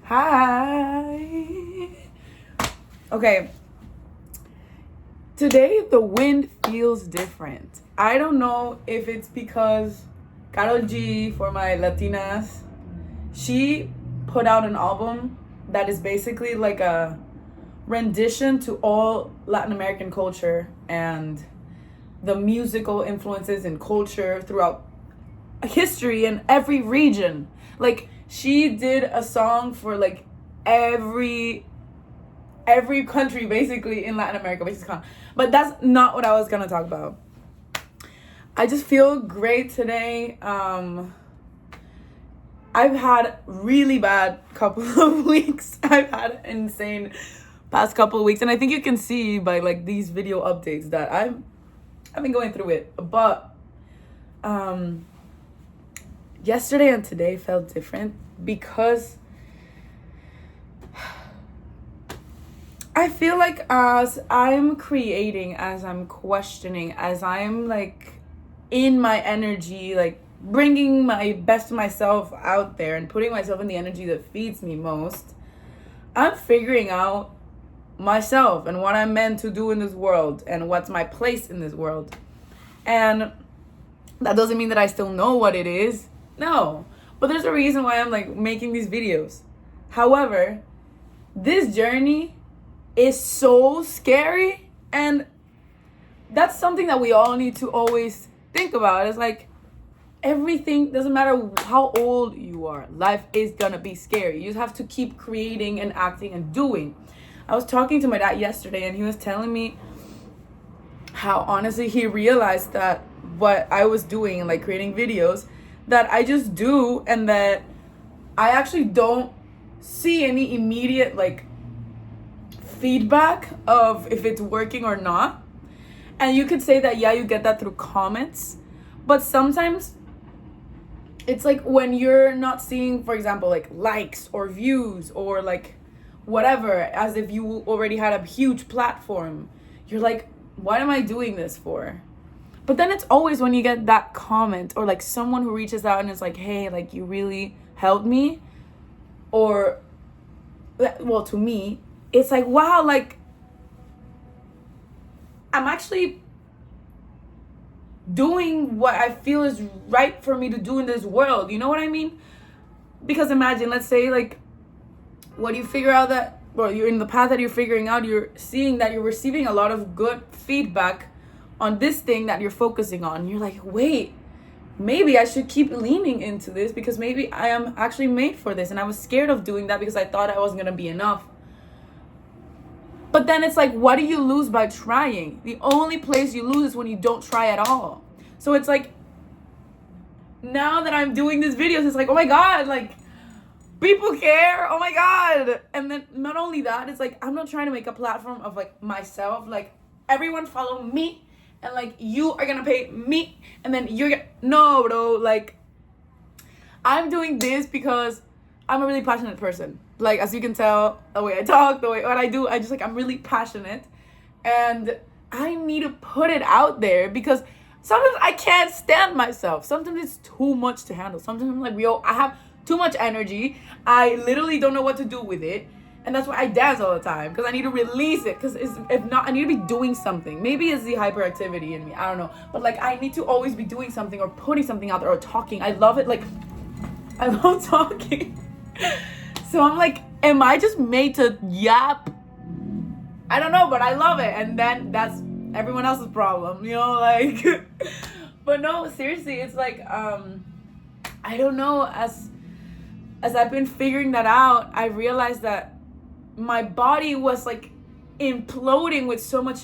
Hi. Okay. Today the wind feels different. I don't know if it's because Karol G, for my Latinas, she put out an album that is basically like a rendition to all Latin American culture and the musical influences and culture throughout history in every region. Like she did a song for like every country basically in Latin America, basically. But that's not what I was gonna talk about. I just feel great today. I've had really bad couple of weeks. I've had insane past couple of weeks, and I think you can see by like these video updates that I've been going through it. But yesterday and today felt different because I feel like as I'm creating, as I'm questioning, as I'm like in my energy, like bringing my best of myself out there and putting myself in the energy that feeds me most, I'm figuring out myself and what I'm meant to do in this world and what's my place in this world. And that doesn't mean that I still know what it is. No. But there's a reason why I'm like making these videos. However, this journey is so scary, and that's something that we all need to always think about. It's like everything, doesn't matter how old you are, life is gonna be scary. You just have to keep creating and acting and doing. I was talking to my dad yesterday and he was telling me how honestly he realized that what I was doing and like creating videos that I just do, and that I actually don't see any immediate like feedback of if it's working or not. And you could say that, yeah, you get that through comments, but sometimes it's like when you're not seeing, for example, like likes or views or like whatever, as if you already had a huge platform, you're like, what am I doing this for? But then it's always when you get that comment or like someone who reaches out and is like, hey, like you really helped me, or well, to me it's like, wow, like I'm actually doing what I feel is right for me to do in this world. You know what I mean? Because imagine, let's say like when you figure out that, well, you're in the path that you're figuring out, you're seeing that you're receiving a lot of good feedback on this thing that you're focusing on. You're like, wait, maybe I should keep leaning into this because maybe I am actually made for this. And I was scared of doing that because I thought I wasn't gonna be enough. But then it's like, what do you lose by trying? The only place you lose is when you don't try at all. So it's like, now that I'm doing these videos, it's like, oh my God, like people care, oh my God. And then not only that, it's like, I'm not trying to make a platform of like myself, like everyone follow me and like you are gonna pay me and then you're gonna, no bro, like I'm doing this because I'm a really passionate person. Like, as you can tell, the way I talk, the way what I do, I'm really passionate. And I need to put it out there because sometimes I can't stand myself. Sometimes it's too much to handle. Sometimes I'm like, yo, I have too much energy. I literally don't know what to do with it. And that's why I dance all the time, because I need to release it. Because if not, I need to be doing something. Maybe it's the hyperactivity in me. I don't know. But like, I need to always be doing something or putting something out there or talking. I love it. Like, I love talking. So I'm like, am I just made to yap? I don't know, but I love it. And then that's everyone else's problem, you know, like, but no, seriously, it's like, I don't know, as I've been figuring that out, I realized that my body was like imploding with so much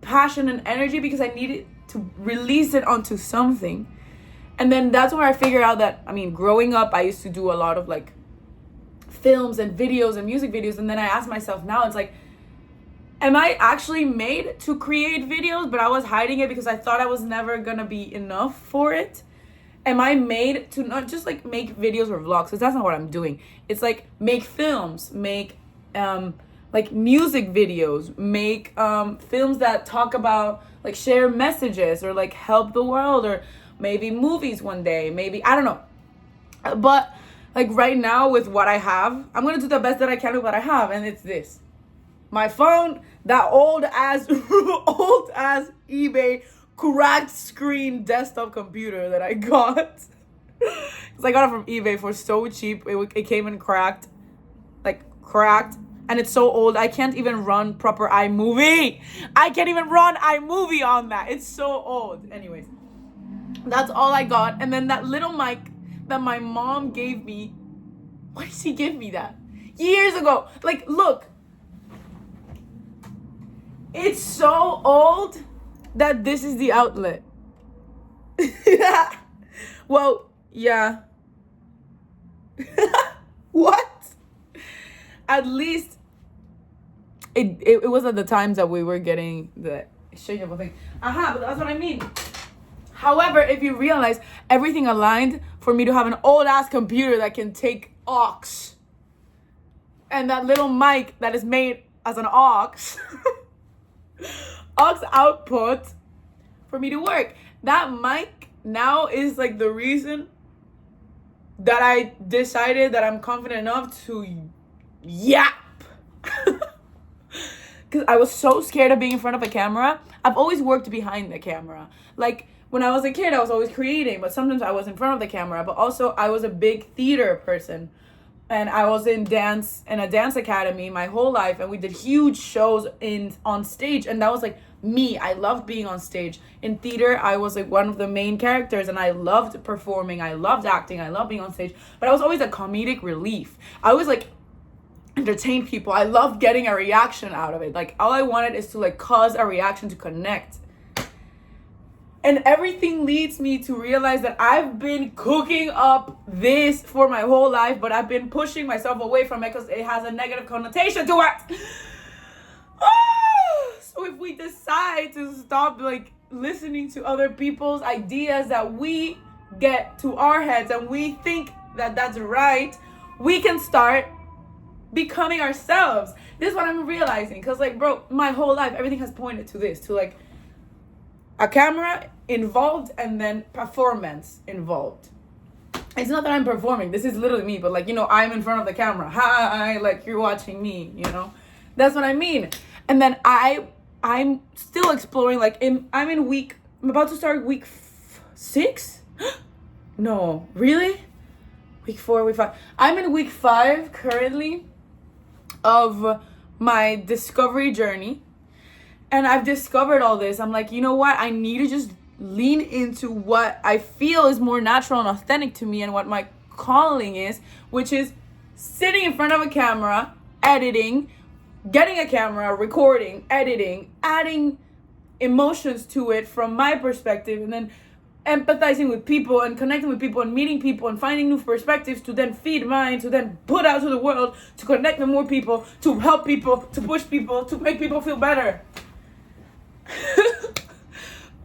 passion and energy because I needed to release it onto something. And then that's where I figured out that, I mean, growing up, I used to do a lot of like films and videos and music videos. And then I asked myself now, it's like, am I actually made to create videos? But I was hiding it because I thought I was never gonna be enough for it. Am I made to not just like make videos or vlogs? Because that's not what I'm doing. It's like make films, make like music videos, make films that talk about like share messages or like help the world, or maybe movies one day, maybe, I don't know. But Like right now with what I have, I'm gonna do the best that I can with what I have, and it's this. My phone, that old ass eBay cracked screen desktop computer that I got. Because I got it from eBay for so cheap. It came in cracked. Like cracked. And it's so old, I can't even run proper iMovie. I can't even run iMovie on that. It's so old. Anyways, that's all I got. And then that little mic that my mom gave me. Why did she give me that? Years ago. Like, look. It's so old that this is the outlet. Well, yeah. What? At least it was at the times that we were getting the exchangeable thing. But that's what I mean. However, if you realize everything aligned for me to have an old ass computer that can take aux, and that little mic that is made as an aux output for me to work. That mic now is like the reason that I decided that I'm confident enough to yap. Because I was so scared of being in front of a camera. I've always worked behind the camera. Like when I was a kid, I was always creating, but sometimes I was in front of the camera. But also I was a big theater person. And I was in a dance academy my whole life, and we did huge shows on stage, and that was like me. I loved being on stage. In theater, I was like one of the main characters, and I loved performing. I loved acting. I loved being on stage. But I was always a comedic relief. I was like entertain people. I loved getting a reaction out of it. Like all I wanted is to like cause a reaction to connect. And everything leads me to realize that I've been cooking up this for my whole life, but I've been pushing myself away from it because it has a negative connotation to it. So if we decide to stop like listening to other people's ideas that we get to our heads and we think that that's right, we can start becoming ourselves. This is what I'm realizing, because like, bro, my whole life everything has pointed to this, to like a camera involved and then performance involved. It's not that I'm performing, this is literally me, but like, you know, I'm in front of the camera, hi, like you're watching me, you know, that's what I mean. And then I'm still exploring, like I'm about to start week 6. No, really? Week 4, week 5. I'm in week 5 currently of my discovery journey. And I've discovered all this. I'm like, you know what? I need to just lean into what I feel is more natural and authentic to me and what my calling is, which is sitting in front of a camera, editing, getting a camera, recording, editing, adding emotions to it from my perspective, and then empathizing with people and connecting with people and meeting people and finding new perspectives to then feed mine, to then put out to the world, to connect with more people, to help people, to push people, to make people feel better.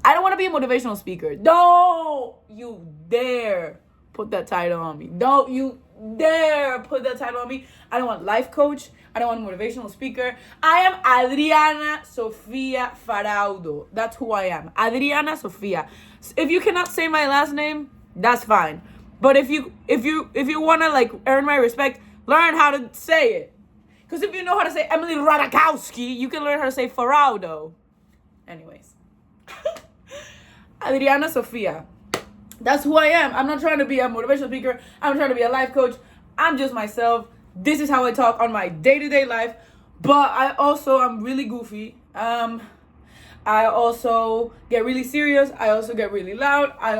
I don't want to be a motivational speaker. Don't you dare put that title on me. Don't you dare put that title on me. I don't want life coach. I don't want motivational speaker. I am Adriana Sofia Faraudo. That's who I am. Adriana Sofia. If you cannot say my last name, that's fine. But if you want to like earn my respect, learn how to say it. Because if you know how to say Emily Ratajkowski, you can learn how to say Faraudo. Anyways. Adriana Sofia. That's who I am. I'm not trying to be a motivational speaker. I'm trying to be a life coach. I'm just myself. This is how I talk on my day-to-day life. But I'm really goofy. I also get really serious. I also get really loud. I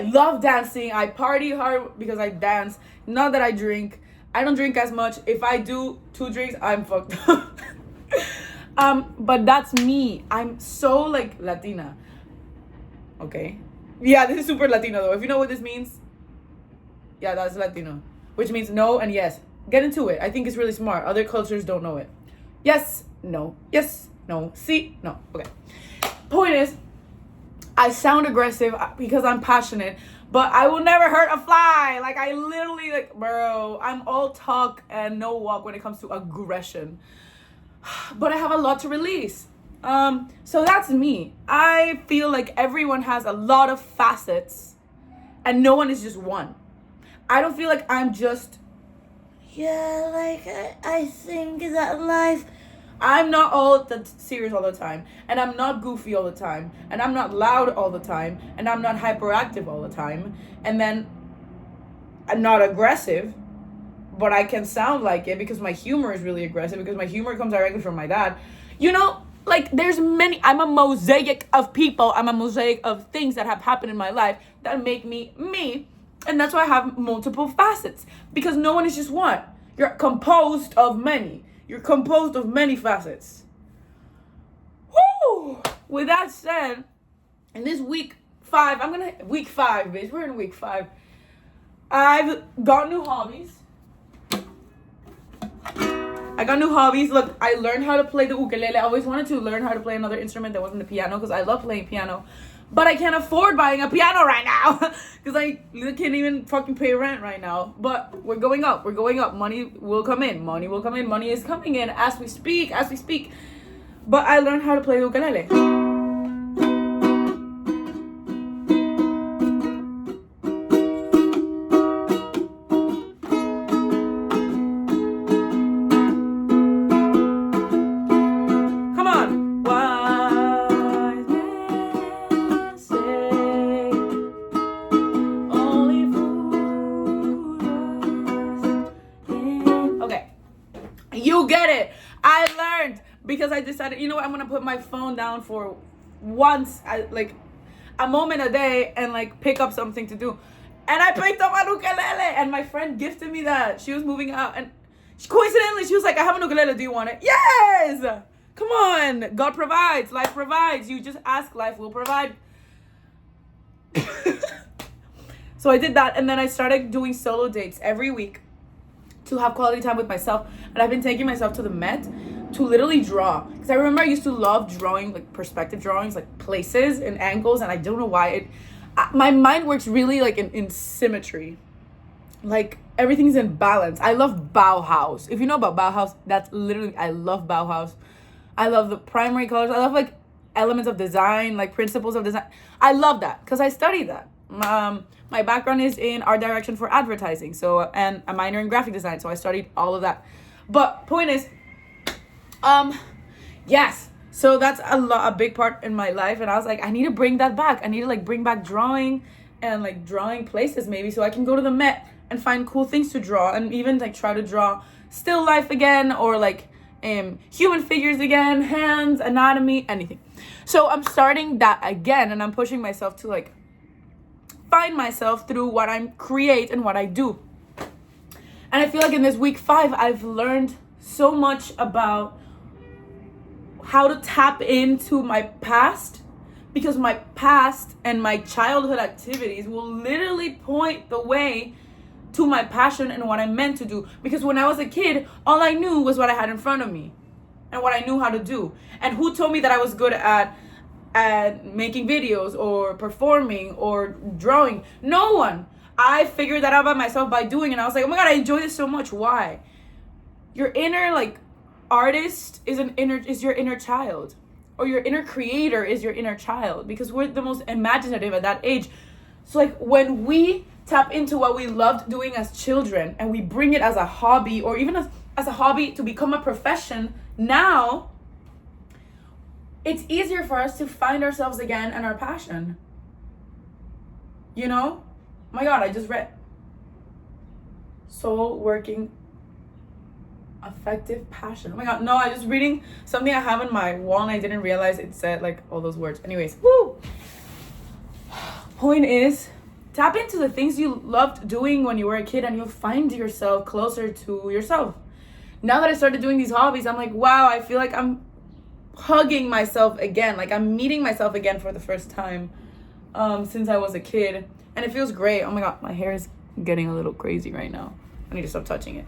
love dancing. I party hard because I dance. Not that I drink. I don't drink as much. If I do 2 drinks, I'm fucked up. But that's me. I'm so like Latina. Okay. Yeah, this is super Latino though. If you know what this means, yeah, that's Latino. Which means no and yes. Get into it. I think it's really smart. Other cultures don't know it. Yes, no. Yes, no. See, no. Okay. Point is, I sound aggressive because I'm passionate, but I will never hurt a fly. Like I literally like, bro, I'm all talk and no walk when it comes to aggression. But I have a lot to release. So that's me. I feel like everyone has a lot of facets and no one is just one. I don't feel like I'm just, yeah, like, I think that life, I'm not all serious all the time, and I'm not goofy all the time, and I'm not loud all the time, and I'm not hyperactive all the time, and then I'm not aggressive, but I can sound like it because my humor is really aggressive, because my humor comes directly from my dad. You know, like, there's many, I'm a mosaic of people, I'm a mosaic of things that have happened in my life that make me me, and that's why I have multiple facets, because no one is just one. You're composed of many. You're composed of many facets. Woo! With that said, in this week 5, week 5, bitch, we're in week 5. I've got new hobbies. Look, I learned how to play the ukulele. I always wanted to learn how to play another instrument that wasn't the piano, because I love playing piano. But I can't afford buying a piano right now, because I can't even fucking pay rent right now. But we're going up. Money will come in. Money is coming in as we speak. But I learned how to play the ukulele. You get it. I learned, because I decided, you know what, I'm gonna put my phone down for once, like a moment a day, and like pick up something to do. And I picked up a ukulele, and my friend gifted me that. She was moving out, and coincidentally she was like, I have an ukulele, do you want it? Yes! Come on. God provides. Life provides. You just ask, life will provide. So I did that, and then I started doing solo dates every week to have quality time with myself. And I've been taking myself to the Met to literally draw, because I remember I used to love drawing, like perspective drawings, like places and angles, and I don't know why my mind works really like in symmetry, like everything's in balance. I love Bauhaus. If you know about Bauhaus, that's literally, I love Bauhaus. I love the primary colors. I love like elements of design, like principles of design. I love that because I studied that. My background is in art direction for advertising, so, and a minor in graphic design, so I studied all of that. But point is, yes, so that's a big part in my life, and I was like, I need to bring that back. I need to like bring back drawing, and like drawing places maybe, so I can go to the Met and find cool things to draw, and even like try to draw still life again, or like human figures again, hands, anatomy, anything. So I'm starting that again, and I'm pushing myself to like find myself through what I create and what I do. And I feel like in this week 5, I've learned so much about how to tap into my past, because my past and my childhood activities will literally point the way to my passion and what I'm meant to do. Because when I was a kid, all I knew was what I had in front of me and what I knew how to do. And who told me that I was good at making videos or performing or drawing? No one. I figured that out by myself by doing it, and I was like, oh my god, I enjoy this so much. Why? Your inner like artist is your inner child, or your inner creator is your inner child, because we're the most imaginative at that age. So like when we tap into what we loved doing as children and we bring it as a hobby, or even as a hobby to become a profession, now it's easier for us to find ourselves again and our passion. You know? Oh my god, I just read soul working effective passion. Oh my god, no, I just reading something I have on my wall and I didn't realize it said like all those words. Anyways, woo! Point is, tap into the things you loved doing when you were a kid, and you'll find yourself closer to yourself. Now that I started doing these hobbies, I'm like, wow, I feel like I'm hugging myself again, like I'm meeting myself again for the first time since I was a kid, and it feels great. Oh my god, my hair is getting a little crazy right now. I need to stop touching it.